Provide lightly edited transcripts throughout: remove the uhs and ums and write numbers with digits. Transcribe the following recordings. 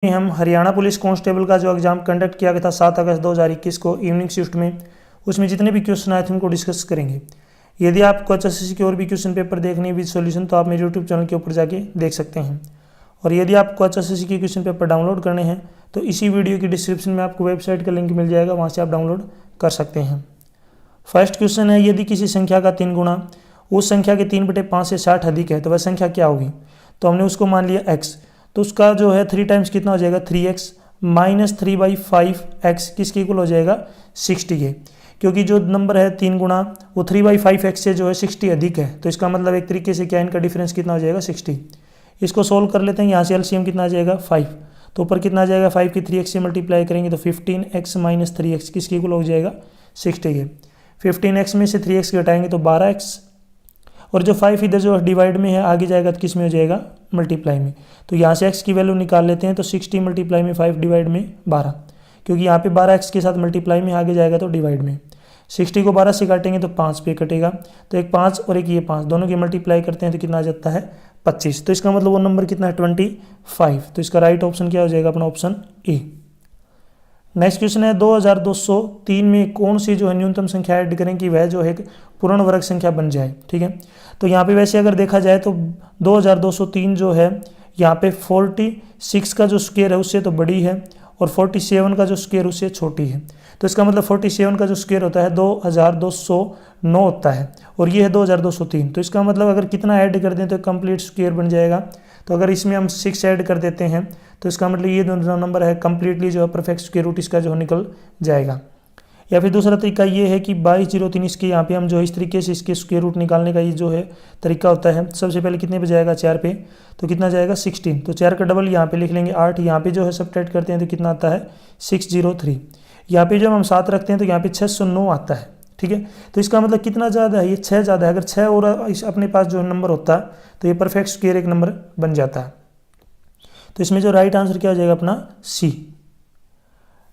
हम Haryana police constable का जो एग्ज़ाम कंडक्ट किया गया था 7 अगस्त 2021 को इवनिंग शिफ्ट में, उसमें जितने भी क्वेश्चन आए थे उनको डिस्कस करेंगे। यदि आपको HSCC के और भी क्वेश्चन पेपर देखने विद सॉल्यूशन तो आप मेरे यूट्यूब चैनल के ऊपर जाके देख सकते हैं। और यदि आपको HSCC के क्वेश्चन पेपर डाउनलोड करने हैं तो इसी वीडियो की डिस्क्रिप्शन में आपको वेबसाइट का लिंक मिल जाएगा, वहाँ से आप डाउनलोड कर सकते हैं। फर्स्ट क्वेश्चन है, यदि किसी संख्या का 3 गुना उस संख्या के 3/5 से 60 अधिक है तो वह संख्या क्या होगी। तो हमने उसको मान लिया x, तो उसका जो है 3 टाइम्स कितना हो जाएगा 3x माइनस 3/5x किसके इक्वल हो जाएगा 60 के, क्योंकि जो नंबर है 3 गुना वो 3/5x से जो है 60 अधिक है, तो इसका मतलब एक तरीके से क्या इनका डिफरेंस कितना हो जाएगा 60। इसको सोल्व कर लेते हैं, यहाँ से एलसीएम कितना आ जाएगा 5, तो ऊपर कितना आ जाएगा 5 की 3x से मल्टीप्लाई करेंगे तो 15x माइनस 3x किसके इक्वल हो जाएगा 60 के। 15x में से 3x घटाएंगे तो 12x, और जो 5 इधर जो डिवाइड में है आगे जाएगा तो किस में हो जाएगा मल्टीप्लाई में। तो यहाँ से x की वैल्यू निकाल लेते हैं, तो 60 मल्टीप्लाई में 5 डिवाइड में 12, क्योंकि यहाँ पे 12x के साथ मल्टीप्लाई में आगे जाएगा तो डिवाइड में। 60 को 12 से काटेंगे तो 5 पे कटेगा, तो एक 5 और एक ये 5 दोनों की मल्टीप्लाई करते हैं तो कितना आ जाता है 25। तो इसका मतलब वो नंबर कितना है 25। तो इसका राइट ऑप्शन क्या हो जाएगा अपना ऑप्शन ए। नेक्स्ट क्वेश्चन है, 2203 में कौन सी जो है न्यूनतम संख्या ऐड करें कि वह जो है पूर्ण वर्ग संख्या बन जाए। ठीक है, तो यहाँ पे वैसे अगर देखा जाए तो 2203 जो है यहाँ पे 46 का जो स्क्वायर है उससे तो बड़ी है और 47 का जो स्क्वायर उससे छोटी है। तो इसका मतलब 47 का जो स्क्वायर होता है 2209 होता है और ये है 2203। तो इसका मतलब अगर कितना ऐड कर दें तो कंप्लीट स्क्वायर बन जाएगा। तो अगर इसमें हम 6 ऐड कर देते हैं तो इसका मतलब ये जो नंबर है कंप्लीटली जो है परफेक्ट स्क्वायर रूट इसका जो निकल जाएगा। या फिर दूसरा तरीका ये है कि 2203 इसके यहाँ पे हम जो इस तरीके से इसके स्क्वायर रूट निकालने का ये जो है तरीका होता है। सबसे पहले कितने पे जाएगा 4 पे, तो कितना जाएगा 16, तो 4 का डबल यहाँ पे लिख लेंगे 8, यहाँ पे जो है सब्ट्रैक्ट करते हैं तो कितना आता है 603। यहाँ पे जब हम 7 रखते हैं तो यहाँ पे 609 आता है। ठीक है, तो इसका मतलब कितना ज़्यादा है, ये 6 ज़्यादा है। अगर 6 और इस अपने पास जो नंबर होता है तो ये परफेक्ट स्क्वायर एक नंबर बन जाता है। तो इसमें जो राइट आंसर क्या हो जाएगा अपना सी।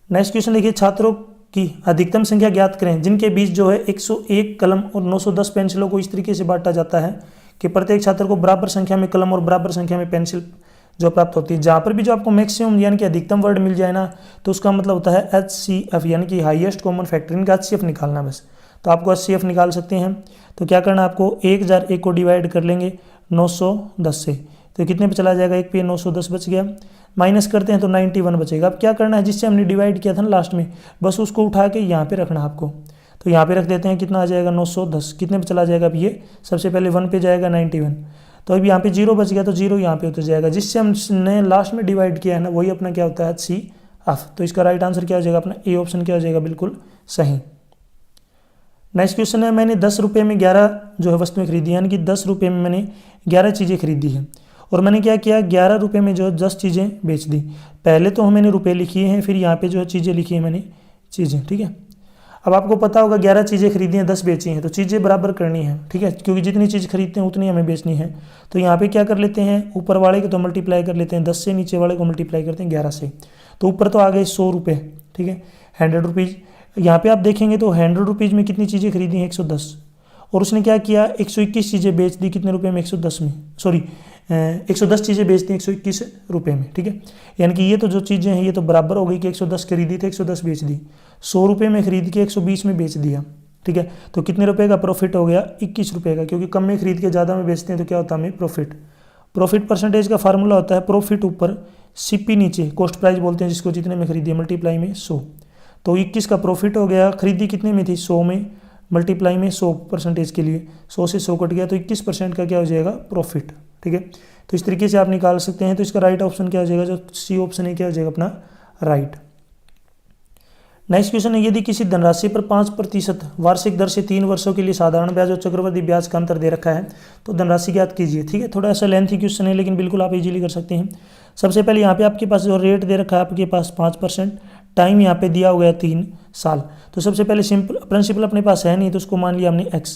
नेक्स्ट क्वेश्चन देखिए, छात्रों की अधिकतम संख्या ज्ञात करें जिनके बीच जो है 101 कलम और 910 पेंसिलों को इस तरीके से बांटा जाता है कि प्रत्येक छात्र को बराबर संख्या में कलम और बराबर संख्या में पेंसिल जो प्राप्त होती है। जहाँ पर भी जो आपको मैक्सिमम यानी कि अधिकतम वर्ड मिल जाए ना तो उसका मतलब होता है HCF यानी कि हाईएस्ट कॉमन फैक्टर, इनका HCF निकालना बस। तो आपको HCF निकाल सकते हैं। तो क्या करना आपको 1001 को डिवाइड कर लेंगे 910 से, तो कितने पे चला जाएगा, एक पे 910 बच गया, माइनस करते हैं तो 91 बचेगा। अब क्या करना है, जिससे हमने डिवाइड किया था ना लास्ट में, बस उसको उठा के यहाँ पे रखना आपको। तो यहाँ पे रख देते हैं, कितना आ जाएगा 910, कितने पे चला जाएगा अब ये सबसे पहले 1 पे जाएगा 91, तो अब यहाँ पे 0 बच गया तो 0 यहाँ पे उतर जाएगा। जिससे हमने लास्ट में डिवाइड किया है ना वही अपना क्या होता है HCF। तो इसका राइट आंसर क्या हो जाएगा अपना ए ऑप्शन क्या हो जाएगा बिल्कुल सही। नेक्स्ट क्वेश्चन है, मैंने 10 रुपये में 11 जो है वस्तुएं खरीदी, यानी कि 10 रुपये में मैंने 11 चीज़ें खरीदी हैं और मैंने क्या किया 11 रुपये में जो 10 चीज़ें बेच दी। पहले तो मैंने रुपये लिखी हैं, फिर यहाँ पे जो है चीज़ें लिखी हैं मैंने चीज़ें। ठीक है, अब आपको पता होगा 11 चीज़ें खरीदी हैं 10 बेची हैं, तो चीज़ें बराबर करनी है। ठीक है, क्योंकि जितनी चीज़ खरीदते हैं उतनी हमें बेचनी है। तो यहाँ पे क्या कर लेते हैं, ऊपर वाले को तो मल्टीप्लाई कर लेते हैं 10 से, नीचे वाले को मल्टीप्लाई करते हैं 11 से। तो ऊपर तो आ गए 100 रुपये, ठीक है 100 रुपीज़। यहाँ पे आप देखेंगे तो 100 रुपीज़ में कितनी चीज़ें खरीदी हैं 110, और उसने क्या किया 121 चीज़ें बेच दी कितने रुपये में 110 में, सॉरी 110 चीज़ें बेच दी 121 रुपये में। ठीक है, यानी कि ये तो जो चीज़ें हैं ये तो बराबर हो गई कि 110 खरीदी थी 110 बेच दी, 100 रुपये में खरीद के 120 में बेच दिया। ठीक है, तो कितने रुपये का प्रॉफिट हो गया 21 रुपये का, क्योंकि कम में खरीद के ज़्यादा में बेचते हैं तो क्या होता है हमें प्रॉफिट परसेंटेज का फार्मूला होता है प्रॉफिट ऊपर CP नीचे, कॉस्ट प्राइस बोलते हैं जिसको, जितने में खरीदी मल्टीप्लाई में 100। तो 21 का प्रॉफिट हो गया, खरीदी कितने में थी 100 में, मल्टीप्लाई में 100% के लिए 100 से 100 कट गया तो 21% का क्या हो जाएगा प्रॉफिट। ठीक है, तो इस तरीके से आप निकाल सकते हैं। तो इसका राइट ऑप्शन क्या हो जाएगा, जो सी ऑप्शन है क्या हो जाएगा अपना राइट। नेक्स्ट क्वेश्चन है, यदि किसी धनराशि पर 5% वार्षिक दर से 3 वर्षों के लिए साधारण ब्याज और चक्रवृद्धि ब्याज का अंतर दे रखा है तो धनराशि ज्ञात कीजिए। ठीक है, थोड़ा सा लेंथी क्वेश्चन है लेकिन बिल्कुल आप इजीली कर सकते हैं। सबसे पहले यहाँ पे आपके पास जो रेट दे रखा है आपके पास 5%, टाइम यहाँ पे दिया हुआ है 3 साल। तो सबसे पहले सिंपल प्रिंसिपल अपने पास है नहीं तो उसको मान लिया हमने x।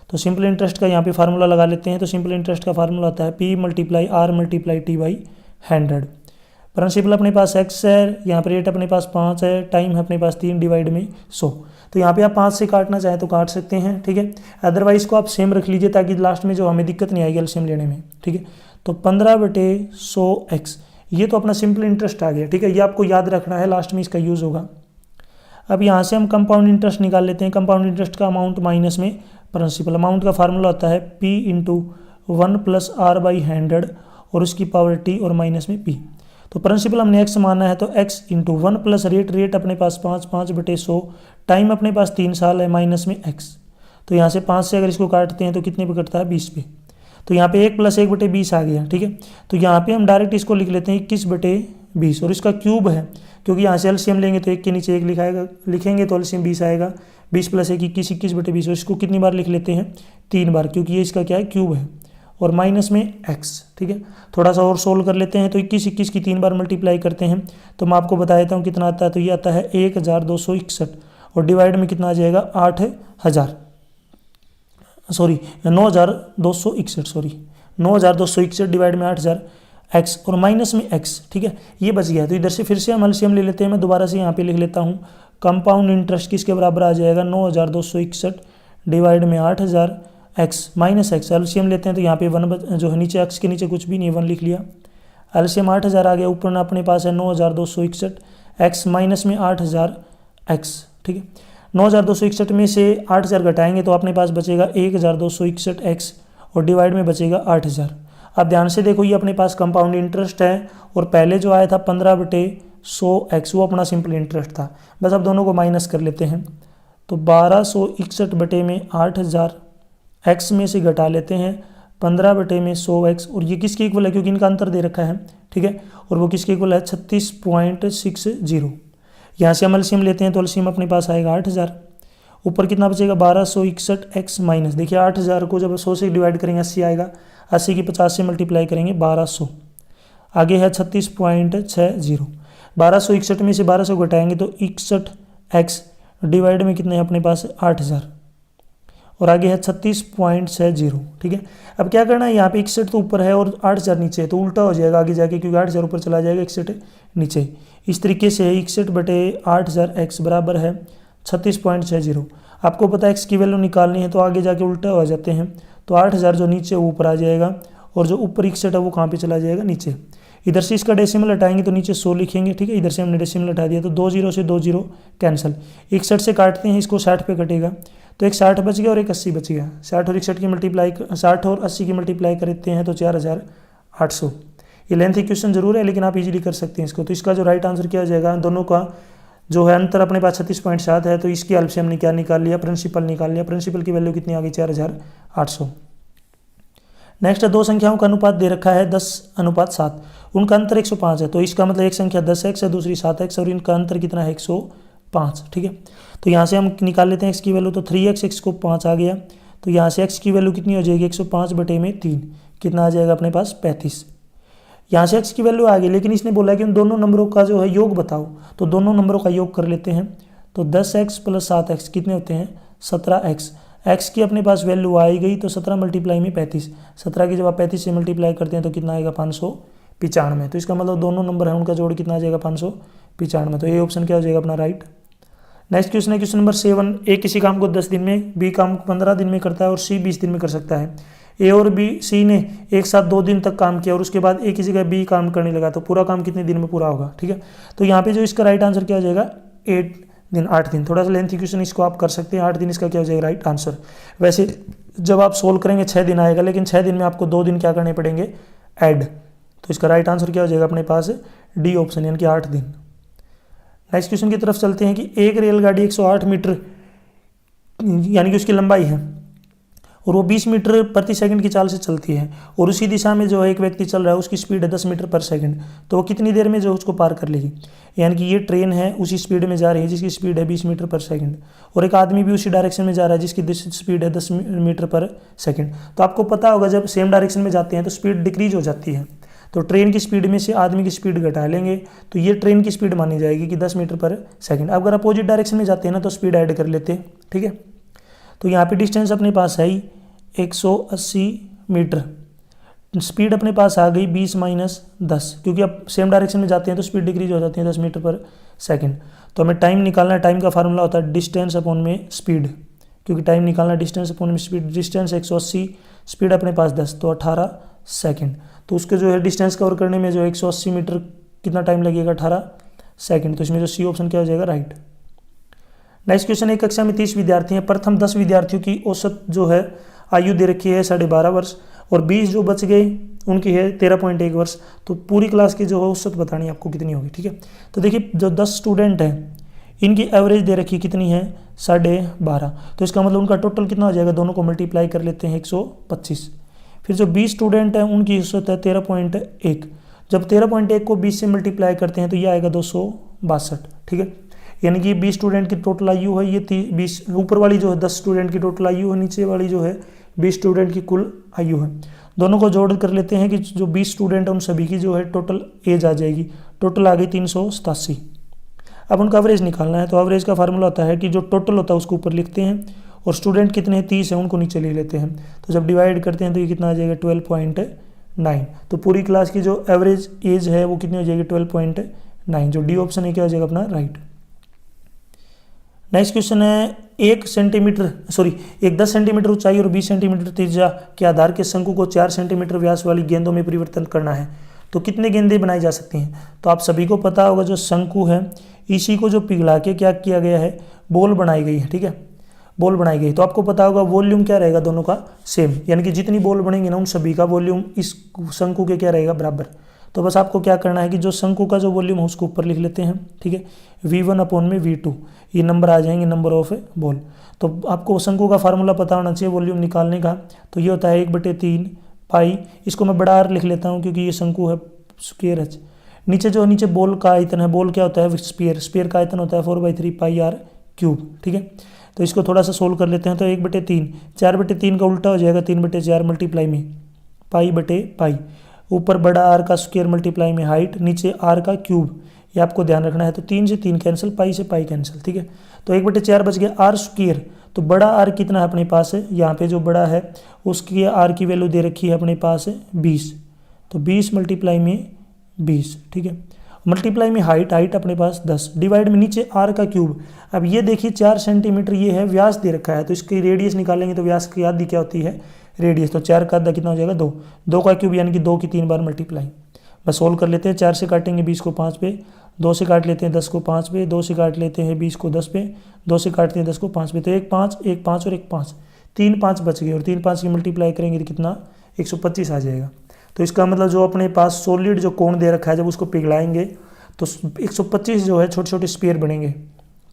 तो सिंपल इंटरेस्ट का यहाँ पे फार्मूला लगा लेते हैं। तो सिंपल इंटरेस्ट का फार्मूला होता है P × R × T/100। प्रिंसिपल अपने पास x है, यहाँ पे रेट अपने पास 5 है, टाइम है अपने पास 3 डिवाइड में 100। तो यहाँ पे आप 5 से काटना चाहें तो काट सकते हैं। ठीक है, अदरवाइज को आप सेम रख लीजिए ताकि लास्ट में जो हमें दिक्कत नहीं आएगी एलसीएम लेने में। ठीक है, तो 15/100x ये तो अपना सिंपल इंटरेस्ट आ गया, ठीक है, ये आपको याद रखना है, लास्ट में इसका यूज़ होगा। अब यहाँ से हम कंपाउंड इंटरेस्ट निकाल लेते हैं। कंपाउंड इंटरेस्ट का अमाउंट माइनस में प्रिंसिपल। अमाउंट का फार्मूला होता है P इंटू 1 + R/100 और उसकी पावर T और माइनस में P। तो प्रिंसिपल हमने x माना है तो x इंटू 1 प्लस रेट अपने पास 5/100, टाइम अपने पास 3 साल है, माइनस में x। तो यहाँ से 5 से अगर इसको काटते हैं तो कितने पे कटता है, 20 पे। तो यहाँ पे 1 + 1/20 आ गया, ठीक है। तो यहाँ पे हम डायरेक्ट इसको लिख लेते हैं 21/20 और इसका क्यूब है, क्योंकि यहाँ से एलसीएम लेंगे तो 1 के नीचे 1 लिखेंगे तो एलसीएम 20 आएगा। 20 + 1 21, 21/20 और इसको कितनी बार लिख लेते हैं, 3 बार, क्योंकि ये इसका क्या है, क्यूब है, और माइनस में x, ठीक है। थोड़ा सा और सोल्व कर लेते हैं तो 21 की 3 बार मल्टीप्लाई करते हैं तो मैं आपको बता देता हूँ कितना आता है। तो ये आता है 1261 और डिवाइड में कितना आ जाएगा, 9261 डिवाइड में 8000 x और माइनस में x, ठीक है, ये बच गया। तो इधर से फिर से हम एलसीएम ले लेते हैं। मैं दोबारा से यहाँ पे लिख लेता हूँ, कंपाउंड इंटरेस्ट किसके बराबर आ जाएगा, 9261 डिवाइड में 8000 x माइनस x। एलसीएम लेते हैं तो यहाँ पे 1 जो है नीचे x के नीचे कुछ भी नहीं, 1 लिख लिया। एलसीएम 8000 आ गया, ऊपर ना अपने पास है 9261 x माइनस में 8000 x, ठीक है। 9261 में से 8000 घटाएंगे तो अपने पास बचेगा 1261 x और डिवाइड में बचेगा 8000। अब ध्यान से देखो, ये अपने पास कंपाउंड इंटरेस्ट है और पहले जो आया था 15/100 x वो अपना सिंपल इंटरेस्ट था। बस अब दोनों को माइनस कर लेते हैं तो 1261 में 8000 x में से घटा लेते हैं 15/100 x और ये किसके इक्वल है, क्योंकि इनका अंतर दे रखा है, ठीक है, और वो किसके इक्वल है, 36.60। यहाँ से हम एलसीएम लेते हैं तो एलसीएम अपने पास आएगा 8000, ऊपर कितना बचेगा 1261 x माइनस, देखिए 8000 को जब 100 से डिवाइड करेंगे 80 आएगा, 80 की 50 से मल्टीप्लाई करेंगे 1200, आगे है 36.60। 1261 में से 1200 घटाएंगे तो 61 x डिवाइड में कितने हैं अपने पास 8000 और आगे है 36.60, ठीक है। अब क्या करना है, यहाँ पे 61 तो ऊपर है और 8000 नीचे है, तो उल्टा हो जाएगा आगे जाके, क्योंकि 8000 ऊपर चला जाएगा, 61 नीचे। इस तरीके से 61/8000 x बराबर है 36.60। आपको पता है x की वैल्यू निकालनी है तो आगे जाके उल्टा हो जाते हैं, तो 8000 जो नीचे वो ऊपर आ जाएगा और जो ऊपर 61 है वो कहाँ पे चला जाएगा, नीचे। इधर से इसका डेसिमल हटाएंगे तो नीचे 100 लिखेंगे, ठीक है। इधर से हमने डेसिमल हटा दिया तो 2 0 से 2 0 कैंसिल। 61 से काटते हैं इसको 60 पे कटेगा तो एक 60 बच गया और एक 80 बच गया। 60 और 61 की मल्टीप्लाई 60 और 80 की मल्टीप्लाई करते हैं तो 4800। ये लेंथी क्वेश्चन जरूर है लेकिन आप इजीली कर सकते हैं इसको। तो इसका जो राइट आंसर क्या हो जाएगा, दोनों का जो है अंतर अपने पास 36.7 है, तो इसकी हेल्प से हमने क्या निकाल लिया, प्रिंसिपल निकाल लिया। प्रिंसिपल की वैल्यू कितनी आ गई, 4800। नेक्स्ट है, दो संख्याओं का अनुपात दे रखा है 10:7, उनका अंतर 105 है। तो इसका मतलब एक संख्या 10x है, दूसरी 7x और इनका अंतर कितना है, 105, ठीक है। तो यहाँ से हम निकाल लेते हैं x की वैल्यू, तो 3x, x को 5 आ गया, तो यहाँ से x की वैल्यू कितनी हो जाएगी, 105/3, कितना आ जाएगा अपने पास 35। यहाँ से x की वैल्यू आ गई, लेकिन इसने बोला कि उन दोनों नंबरों का जो है योग बताओ, तो दोनों नंबरों का योग कर लेते हैं। तो 10x + 7x कितने होते हैं, 17x। x की अपने पास वैल्यू आई गई तो 17 मल्टीप्लाई में 35, 17 की जब आप 35 से मल्टीप्लाई करते हैं तो कितना आएगा, 595। तो इसका मतलब दोनों नंबर है उनका जोड़ कितना आ जाएगा, 595। तो ये ऑप्शन क्या हो जाएगा अपना राइट। नेक्स्ट क्वेश्चन है क्वेश्चन नंबर 7। ए किसी काम को 10 दिन में, बी काम को 15 दिन में करता है और सी 20 दिन में कर सकता है। ए और बी, सी ने एक साथ 2 दिन तक काम किया और उसके बाद ए किसी का बी काम करने लगा, तो पूरा काम कितने दिन में पूरा होगा, ठीक है। तो यहाँ पे जो इसका राइट आंसर क्या हो जाएगा, 8 दिन। थोड़ा सा लेंथी क्वेश्चन, इसको आप कर सकते हैं। 8 दिन इसका क्या हो जाएगा राइट आंसर। वैसे जब आप सोल्व करेंगे 6 दिन आएगा, लेकिन 6 दिन में आपको 2 दिन क्या करने पड़ेंगे, ऐड। तो इसका राइट आंसर क्या हो जाएगा अपने पास, डी ऑप्शन, यानी कि 8 दिन। नेक्स्ट क्वेश्चन की तरफ चलते हैं कि एक रेलगाड़ी 108 मीटर यानी कि उसकी लंबाई है और वो 20 मीटर प्रति सेकंड की चाल से चलती है और उसी दिशा में जो एक व्यक्ति चल रहा है उसकी स्पीड है 10 मीटर पर सेकंड, तो वो कितनी देर में जो उसको पार कर लेगी। यानी कि ये ट्रेन है उसी स्पीड में जा रही है जिसकी स्पीड है 20 मीटर पर सेकंड, और एक आदमी भी उसी डायरेक्शन में जा रहा है जिसकी स्पीड है 10 मीटर पर सेकंड। तो आपको पता होगा जब सेम डायरेक्शन में जाते हैं तो स्पीड डिक्रीज हो जाती है, तो ट्रेन की स्पीड में से आदमी की स्पीड घटा लेंगे तो ये ट्रेन की स्पीड मानी जाएगी कि 10 मीटर पर सेकंड। अगर अपोजिट डायरेक्शन में जाते हैं ना तो स्पीड ऐड कर लेते हैं, ठीक है। तो यहाँ पे डिस्टेंस अपने पास है 180 मीटर, स्पीड अपने पास आ गई 20 - 10, क्योंकि अब सेम डायरेक्शन में जाते हैं तो स्पीड डिक्रीज हो जाती है 10 मीटर पर सेकंड। तो हमें टाइम निकालना है, टाइम का फार्मूला होता है डिस्टेंस अपॉन में स्पीड, क्योंकि टाइम निकालना डिस्टेंस अपॉन में स्पीड। डिस्टेंस 180, स्पीड अपने पास 10, तो 18 सेकंड। तो उसके जो है डिस्टेंस कवर करने में जो 180 मीटर कितना टाइम लगेगा, 18 सेकंड। तो इसमें जो सी ऑप्शन क्या हो जाएगा, राइट। नेक्स्ट क्वेश्चन, एक कक्षा में 30 विद्यार्थी हैं, प्रथम 10 विद्यार्थियों की औसत जो है आयु दे रखी है 12.5 वर्ष, और 20 जो बच गए उनकी है 13.1 वर्ष। तो पूरी क्लास की जो है औसत बतानी आपको कितनी होगी, ठीक है। तो देखिए जो 10 स्टूडेंट हैं इनकी एवरेज दे रखी कितनी है, 12.5। तो इसका मतलब उनका टोटल कितना हो जाएगा, दोनों को मल्टीप्लाई कर लेते हैं 125। फिर जो 20 स्टूडेंट हैं उनकी औसत है 13.1। जब 13.1 को 20 से मल्टीप्लाई करते हैं तो ये आएगा 262, ठीक है। यानी कि 20 स्टूडेंट की टोटल आयु है ये 20, ऊपर वाली जो है 10 स्टूडेंट की टोटल आयु है, नीचे वाली जो है 20 स्टूडेंट की कुल आयु है। दोनों को जोड़ कर लेते हैं कि जो 20 स्टूडेंट है उन सभी की जो है टोटल एज आ जाएगी, टोटल आ गई 387। अब उनका एवरेज निकालना है, तो एवरेज का फार्मूला होता है कि जो टोटल होता है उसको ऊपर लिखते हैं और स्टूडेंट कितने हैं 30 है उनको नीचे ले लेते हैं। तो जब डिवाइड करते हैं तो ये कितना आ जाएगा 12.9। तो पूरी क्लास की जो एवरेज एज है वो कितनी हो जाएगी 12.9। जो डी ऑप्शन है क्या हो जाएगा अपना, राइट। नेक्स्ट क्वेश्चन है, एक 10 सेंटीमीटर ऊंचाई और 20 सेंटीमीटर त्रिज्या के आधार के शंकु को 4 सेंटीमीटर व्यास वाली गेंदों में परिवर्तन करना है, तो कितने गेंदें बनाई जा सकती हैं। तो आप सभी को पता होगा जो शंकु है इसी को जो पिघला के क्या किया गया है, बॉल बनाई गई है, ठीक है, बॉल बनाई गई। तो आपको पता होगा वॉल्यूम क्या रहेगा दोनों का सेम, यानी कि जितनी बॉल बनेंगी ना उन सभी का वॉल्यूम इस शंकु के क्या रहेगा, बराबर। तो बस आपको क्या करना है कि जो शंकु का जो वॉल्यूम है उसको ऊपर लिख लेते हैं, ठीक है। V1 अपॉन में V2 ये नंबर आ जाएंगे, नंबर ऑफ बॉल। तो आपको शंकु का फार्मूला पता होना चाहिए वॉल्यूम निकालने का, तो ये होता है 1/3 पाई। इसको मैं बड़ा R लिख लेता हूँ क्योंकि ये शंकु है स्क्वायर है। नीचे बॉल का आयतन है, बॉल क्या होता है स्फीयर का आयतन होता है 4/3 पाई R क्यूब, ठीक है। तो इसको थोड़ा सा सोल्व कर लेते हैं, तो 1/3 4/3 का उल्टा हो जाएगा 3/4 मल्टीप्लाई में पाई, ऊपर बड़ा R का स्क्वायर मल्टीप्लाई में हाइट, नीचे R का क्यूब, ये आपको ध्यान रखना है। तो 3 से 3 कैंसिल, पाई से पाई कैंसिल, ठीक है। तो 1/4 बच गया R स्क्वायर। तो बड़ा R कितना है अपने पास है, यहाँ पे जो बड़ा है उसकी R की वैल्यू दे रखी है अपने पास है 20। तो 20 मल्टीप्लाई में 20, ठीक है। मल्टीप्लाई में हाइट अपने पास 10, डिवाइड में नीचे R का क्यूब। अब ये देखिए 4 सेंटीमीटर ये है व्यास दे रखा है, तो इसकी रेडियस निकालेंगे तो व्यास की आधी क्या होती है, रेडियस। तो 4 का आधा कितना हो जाएगा 2 का क्यूब, यानी कि 2 की 3 बार मल्टीप्लाई। बस सोल्व कर लेते हैं, 4 से काटेंगे 20 को 5 पे, 2 से काट लेते हैं 10 को 5 पे, 2 से काट लेते हैं 20 को 10 पे, 2 से काटते हैं 10 को 5 पे। तो 1 5 1 5 और 1 5, 3 5 बच गए, और 3 5 की मल्टीप्लाई करेंगे तो कितना 125 आ जाएगा। तो इसका मतलब जो अपने पास सॉलिड जो कोण दे रखा है जब उसको पिघलाएंगे तो 125 जो है छोटे छोटे स्फीयर बनेंगे।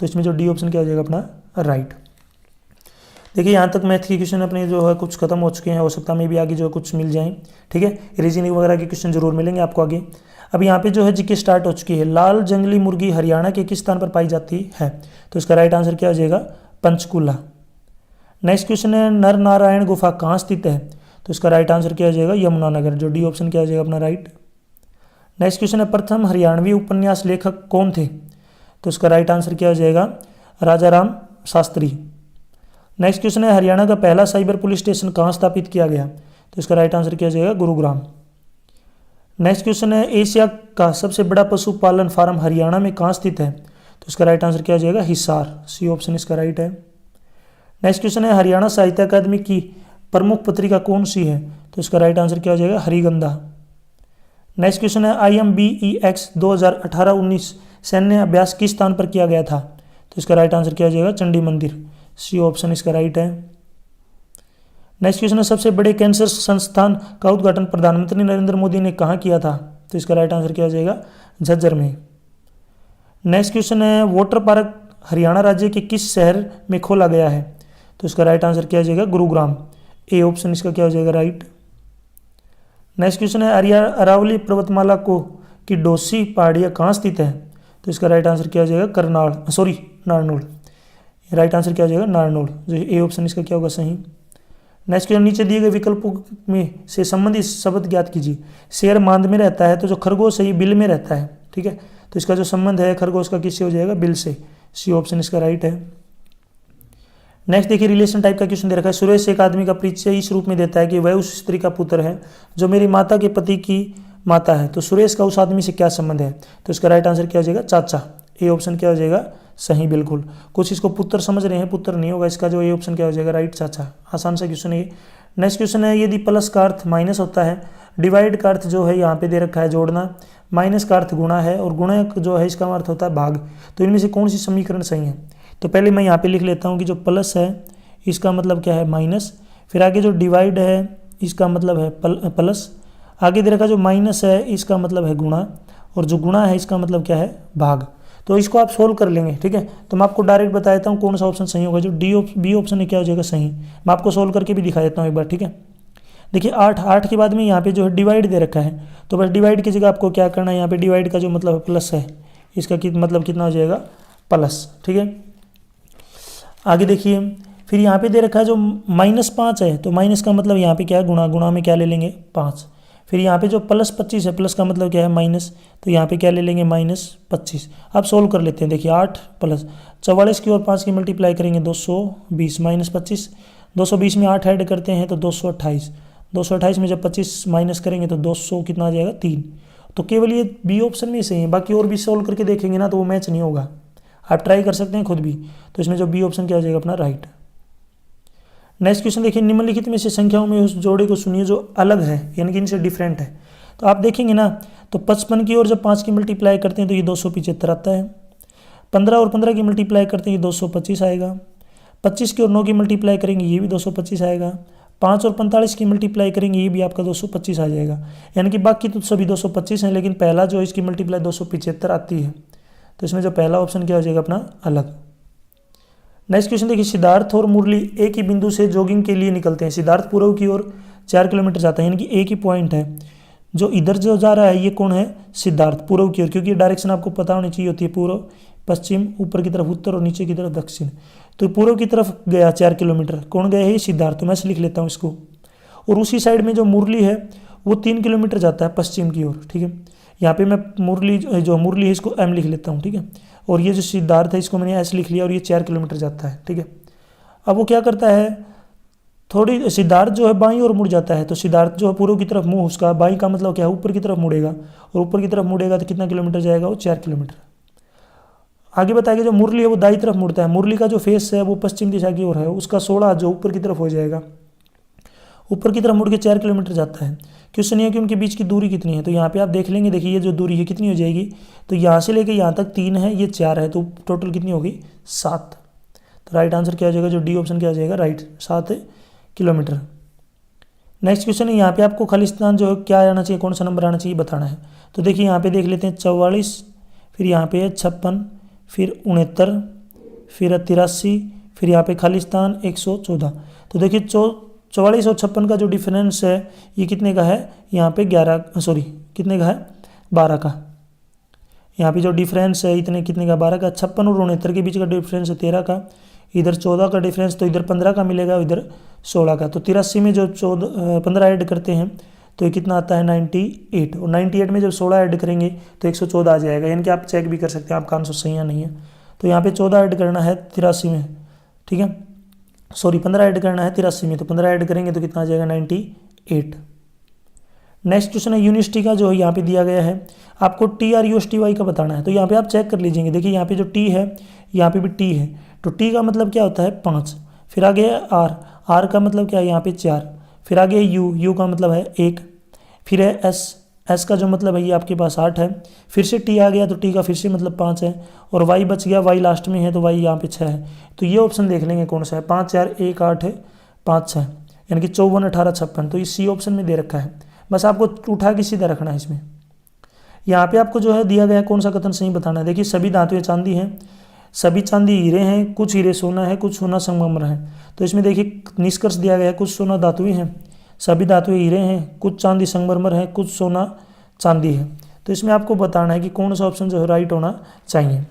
तो इसमें जो डी ऑप्शन क्या हो जाएगा अपना, राइट। देखिए यहाँ तक मैथ के क्वेश्चन अपने जो है कुछ खत्म हो चुके हैं, हो सकता है मैं भी आगे जो है कुछ मिल जाएं, ठीक है। रीजनिंग वगैरह के क्वेश्चन जरूर मिलेंगे आपको आगे। अब यहाँ पे जो है जीके स्टार्ट हो चुकी है। लाल जंगली मुर्गी हरियाणा के किस स्थान पर पाई जाती है, तो इसका राइट आंसर क्या हो जाएगा, पंचकूला। नेक्स्ट क्वेश्चन है, नर नारायण गुफा कहाँ स्थित है, तो इसका राइट आंसर क्या हो जाएगा, यमुनानगर। जो डी ऑप्शन क्या हो जाएगा अपना, राइट। नेक्स्ट क्वेश्चन है, प्रथम हरियाणवी उपन्यास लेखक कौन थे, तो इसका राइट आंसर क्या हो जाएगा, राजा राम शास्त्री। नेक्स्ट क्वेश्चन है, हरियाणा का पहला साइबर पुलिस स्टेशन कहाँ स्थापित किया गया, तो इसका राइट आंसर क्या हो जाएगा, गुरुग्राम। नेक्स्ट क्वेश्चन है, एशिया का सबसे बड़ा पशुपालन फार्म हरियाणा में कहाँ स्थित है, तो इसका राइट आंसर क्या हो जाएगा, हिसार। सी ऑप्शन इसका राइट है। नेक्स्ट क्वेश्चन है, हरियाणा साहित्य अकादमी की प्रमुख पत्रिका कौन सी है, तो इसका राइट आंसर क्या हो जाएगा, हरिगंधा। नेक्स्ट क्वेश्चन है, IMBEX 2018-19 सैन्य अभ्यास किस स्थान पर किया गया था, तो इसका राइट आंसर क्या हो जाएगा, चंडी मंदिर। सी ऑप्शन इसका राइट है। नेक्स्ट क्वेश्चन है, सबसे बड़े कैंसर संस्थान का उद्घाटन प्रधानमंत्री नरेंद्र मोदी ने कहाँ किया था, तो इसका राइट आंसर क्या हो जाएगा, झज्जर में। नेक्स्ट क्वेश्चन है, वाटर पार्क हरियाणा राज्य के किस शहर में खोला गया है, तो इसका राइट आंसर क्या हो जाएगा, गुरुग्राम। ए ऑप्शन इसका क्या हो जाएगा, राइट। नेक्स्ट क्वेश्चन है, अरावली पर्वतमाला की डोसी पहाड़ियाँ कहाँ स्थित है, तो इसका राइट आंसर क्या हो जाएगा, नारनौल। राइट आंसर क्या हो जाएगा, नारनौल। जो ए ऑप्शन इसका क्या होगा, सही। नेक्स्ट क्वेश्चन, नीचे दिए गए विकल्पों में से संबंधित शब्द ज्ञात कीजिए। शेर मांद में रहता है, तो जो खरगोश है ये बिल में रहता है, ठीक है। तो इसका जो संबंध है खरगोश का किससे हो जाएगा, बिल से। सी ऑप्शन इसका राइट है। नेक्स्ट देखिए, रिलेशन टाइप का क्वेश्चन दे रखा है। सुरेश एक आदमी का परिचय इस रूप में देता है कि वह उस स्त्री का पुत्र है जो मेरी माता के पति की माता है, तो सुरेश का उस आदमी से क्या संबंध है, तो इसका राइट आंसर क्या हो जाएगा, चाचा। ए ऑप्शन क्या हो जाएगा सही। बिल्कुल, कुछ इसको पुत्र समझ रहे हैं, पुत्र नहीं होगा इसका, जो ए ऑप्शन क्या हो जाएगा राइट चाचा। आसान सा क्वेश्चन है ये। नेक्स्ट क्वेश्चन है, यदि प्लस का अर्थ माइनस होता है, डिवाइड का अर्थ जो है यहाँ पे दे रखा है जोड़ना, माइनस का अर्थ गुणा है, और गुणा जो है इसका अर्थ होता है भाग, तो इनमें से कौन सी समीकरण सही है? तो पहले मैं यहाँ पे लिख लेता हूँ कि जो प्लस है इसका मतलब क्या है माइनस, फिर आगे जो डिवाइड है इसका मतलब है प्लस, आगे दे रखा जो माइनस है इसका मतलब है गुणा, और जो गुणा है इसका मतलब क्या है भाग। तो इसको आप सोल्व कर लेंगे, ठीक है। तो मैं आपको डायरेक्ट बता देता हूँ कौन सा ऑप्शन सही होगा, जो बी ऑप्शन है क्या हो जाएगा सही। मैं आपको सोल्व करके भी दिखा देता हूँ एक बार, ठीक है। देखिए 8 के बाद में यहाँ पे जो है डिवाइड दे रखा है, तो बस डिवाइड की जगह आपको क्या करना है, यहाँ पे डिवाइड का जो मतलब प्लस है इसका मतलब कितना हो जाएगा प्लस, ठीक है। आगे देखिए, फिर यहाँ पे दे रखा है जो -5 है, तो माइनस का मतलब यहाँ पे क्या है गुणा, गुणा में क्या ले लेंगे 5। फिर यहाँ पे जो +25 है, प्लस का मतलब क्या है माइनस, तो यहाँ पे क्या ले लेंगे -25। अब सोल्व कर लेते हैं। देखिए 8 + 44 की और 5 की मल्टीप्लाई करेंगे 220 -25, 220 में 8 ऐड करते हैं तो 228, 228 में जब 25 माइनस करेंगे तो 200 कितना आ जाएगा 3। तो केवल ये बी ऑप्शन में सही है, बाकी और भी सोल्व करके देखेंगे ना तो वो मैच नहीं होगा। आप ट्राई कर सकते हैं खुद भी। तो इसमें जो बी ऑप्शन क्या हो जाएगा अपना राइट। नेक्स्ट क्वेश्चन देखिए, निम्नलिखित में से संख्याओं में उस जोड़े को सुनिए जो अलग है, यानी कि इनसे डिफरेंट है। तो आप देखेंगे ना, तो 55 की और जब 5 की मल्टीप्लाई करते हैं तो ये 275 आता है। 15 और 15 की मल्टीप्लाई करते हैं ये 225 आएगा। 25 की और 9 की मल्टीप्लाई करेंगे ये भी 225 आएगा। 5 और 45 की मल्टीप्लाई करेंगे ये भी आपका 225 आ जाएगा। यानी कि बाकी तो सभी 225 हैं, लेकिन पहला जो इसकी मल्टीप्लाई 275 आती है। तो इसमें जो पहला ऑप्शन क्या हो जाएगा अपना अलग। नेक्स्ट क्वेश्चन देखिए, सिद्धार्थ और मुरली एक ही बिंदु से जॉगिंग के लिए निकलते हैं। सिद्धार्थ पूर्व की ओर 4 किलोमीटर जाता है, यानी कि एक ही पॉइंट है। जो इधर जो जा रहा है ये कौन है? सिद्धार्थ पूर्व की ओर, क्योंकि डायरेक्शन आपको पता होनी चाहिए होती है, पूर्व पश्चिम, ऊपर की तरफ उत्तर और नीचे की तरफ दक्षिण। तो पूर्व की तरफ गया 4 किलोमीटर, कौन गया है? ये सिद्धार्थ। तो मैं लिख लेता हूँ इसको। और उसी साइड में जो मुरली है वो 3 किलोमीटर जाता है पश्चिम की ओर, ठीक है। यहाँ पे मैं मुरली है इसको एम लिख लेता हूँ, ठीक है। और ये जो सिद्धार्थ है इसको मैंने ऐसे लिख लिया, और ये 4 किलोमीटर जाता है, ठीक है। अब वो क्या करता है, थोड़ी सिद्धार्थ जो है बाईं ओर मुड़ जाता है। तो सिद्धार्थ जो है पूर्व की तरफ मुंह, उसका बाईं का मतलब क्या है? ऊपर की तरफ मुड़ेगा, और ऊपर की तरफ मुड़ेगा तो कितना किलोमीटर जाएगा? वो 4 किलोमीटर। आगे बताएगा जो मुरली है वो दाईं तरफ मुड़ता है। मुरली का जो फेस है वो पश्चिम दिशा की ओर है, उसका 16 जो ऊपर की तरफ हो जाएगा, ऊपर की तरफ मुड़ के 4 किलोमीटर जाता है। क्वेश्चन ये है कि उनके बीच की दूरी कितनी है। तो यहाँ पे आप देख लेंगे, देखिए ये जो दूरी है कितनी हो जाएगी, तो यहाँ से लेके यहाँ तक 3 है, ये 4 है, तो टोटल कितनी होगी? 7। तो राइट आंसर क्या हो जाएगा? जो डी ऑप्शन क्या हो जाएगा? Right, 7 kilometre. नेक्स्ट क्वेश्चन है, यहाँ पे आपको खालिस्तान जो है क्या आना चाहिए, कौन सा नंबर आना चाहिए बताना है। तो देखिए यहाँ पे देख लेते हैं 44, फिर यहाँ पे है 56, फिर 69, फिर 83, फिर यहाँ पे खालिस्तान 114। तो देखिए 44 और 56 का जो डिफरेंस है ये कितने का है? यहाँ पे 11, कितने का है? 12 का। यहाँ पे जो डिफरेंस है इतने कितने का? 12 का। 56 और 69 के बीच का डिफरेंस है 13 का। इधर 14 का डिफरेंस, तो इधर 15 का मिलेगा, इधर 16 का। तो 83 में जो 15 ऐड करते हैं तो ये कितना आता है? 98। और 98 में जब 16 ऐड करेंगे तो 114 आ जाएगा। यानी कि आप चेक भी कर सकते हैं आपका आंसर सही या नहीं है। तो यहाँ पे 14 ऐड करना है 83 में, ठीक है। 15 ऐड करना है 83 में, तो 15 ऐड करेंगे तो कितना आ जाएगा? 98। नेक्स्ट क्वेश्चन है, यूनिवर्सिटी का जो है यहाँ पे दिया गया है, आपको TRUSTY का बताना है। तो यहाँ पे आप चेक कर लीजिएंगे, देखिए यहाँ पे जो T है यहाँ पे भी T है, तो T का मतलब क्या होता है? 5। फिर आगे है R का मतलब क्या है? यहाँ पे 4। फिर आगे है U का मतलब है 1। फिर है S का जो मतलब है ये आपके पास 8 है। फिर से T आ गया तो T का फिर से मतलब 5 है, और Y बच गया, Y लास्ट में है तो Y यहाँ पे 6 है। तो ये ऑप्शन देख लेंगे कौन सा है। 5 4 1 8 है, 5 6, यानी कि 54 18 56। तो ये C ऑप्शन में दे रखा है, बस आपको उठा के सीधा रखना है इसमें। यहाँ पे आपको जो है दिया गया कौन सा कथन सही बताना है। देखिए सभी धातुएं चांदी हैं, सभी चांदी हीरे हैं, कुछ हीरे सोना है, कुछ सोना संगमरमर है। तो इसमें देखिए निष्कर्ष दिया गया है, कुछ सोना धातुएं हैं, सभी धातुएं हीरे हैं, कुछ चांदी संगमरमर है, कुछ सोना चांदी है। तो इसमें आपको बताना है कि कौन सा ऑप्शन जो है राइट होना चाहिए,